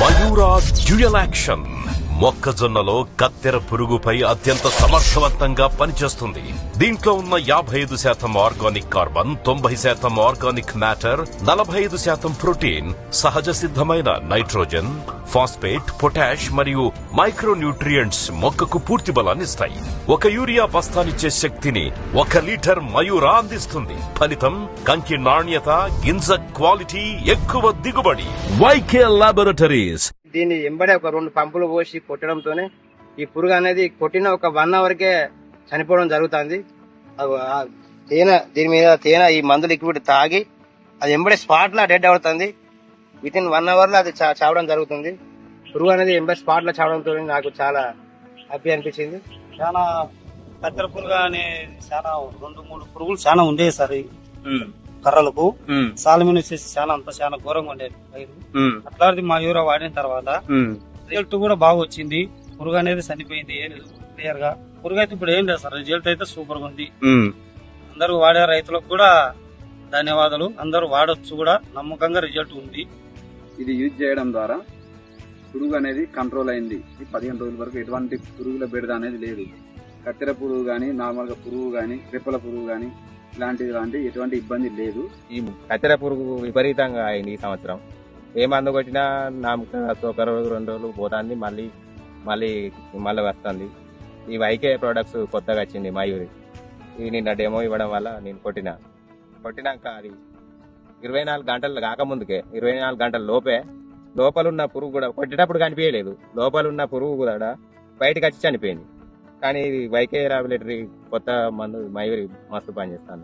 Mayura dual action మొక్కజొన్నలో కత్తెర పురుగుపై అత్యంత సమర్థవంతంగా పనిచేస్తుంది. దీంట్లో ఉన్న 55% organic carbon, 90% organic matter, 45% protein, సహజ సిద్ధమైన నైట్రోజన్, ఫాస్ఫేట్, పొటాష్ మరియు మైక్రో న్యూట్రియంట్స్ మొక్కకు పూర్తి బలాన్నిస్తాయి. ఒక యూరియా బస్తానిచ్చే శక్తిని 1 లీటర్ మయూరా అందిస్తుంది. ఫలితం కంకి నాణ్యత, గింజ క్వాలిటీ, ఎక్కువ దిగుబడి. YK laboratories. దీన్ని ఎంబడే ఒక 2 పంపులు పోసి కొట్టడంతోనే ఈ పురుగు అనేది కొట్టిన ఒక 1 అవర్కే చనిపోవడం జరుగుతుంది. దీని మీద తేనె ఈ మందు లిక్విడ్ తాగి అది ఎంబడే స్పాట్ లా డెడ్ అవుతుంది. విత్ ఇన్ 1 అవర్ లో అది చావడం జరుగుతుంది. పురుగు అనేది ఎంబడే స్పాట్ లో చావడంతో నాకు చాలా హ్యాపీ అనిపించింది. చాలా కత్తెర పురుగు అనే చాలా 2-3 పురుగులు చాలా ఉండేవి సార్ కర్రలకు. సాలమీన్ వచ్చేసి చాలా ఘోరంగా ఉండేది పైరు. అట్లాంటిది మా యూరియా వాడిన తర్వాత రిజల్ట్ కూడా బాగా వచ్చింది. పురుగు అనేది చనిపోయింది క్లియర్ గా. పురుగు అయితే ఇప్పుడు ఏం లేదు సార్, రిజల్ట్ అయితే సూపర్ గా ఉంది. అందరూ వాడే రైతులకు కూడా ధన్యవాదాలు. అందరూ వాడొచ్చు కూడా, నమ్మకంగా రిజల్ట్ ఉంది. ఇది యూజ్ చేయడం ద్వారా పురుగు అనేది కంట్రోల్ అయింది. 15 రోజుల వరకు ఎటువంటి పురుగుల బెడద అనేది లేదు. కత్తెర పురుగు గానీ, నార్మల్ గా పురుగు గానీ, రెప్పల పురుగు గానీ ఇలాంటి ఎటువంటి ఇబ్బంది లేదు. ఈ కత్తెర పురుగు విపరీతంగా అయింది ఈ సంవత్సరం. ఏ మందు కొట్టినా ఒక రోజు 2 రోజులు పోతుంది, మళ్ళీ వస్తుంది. ఈ వైకే ప్రొడక్ట్స్ కొత్తగా వచ్చింది మయూరి. ఇది నిన్న డెమో ఇవ్వడం వల్ల నేను కొట్టినాక అది 24 గంటలు కాకముందుకే 24 గంటల లోపలున్న పురుగు కూడా కొట్టేటప్పుడు కనిపించలేదు. లోపలున్న పురుగు కూడా బయటకు వచ్చి చనిపోయింది. కానీ ఇది వైకే లాబొరేటరీ కొత్త మందు మయూరి మస్తు పనిచేస్తాను.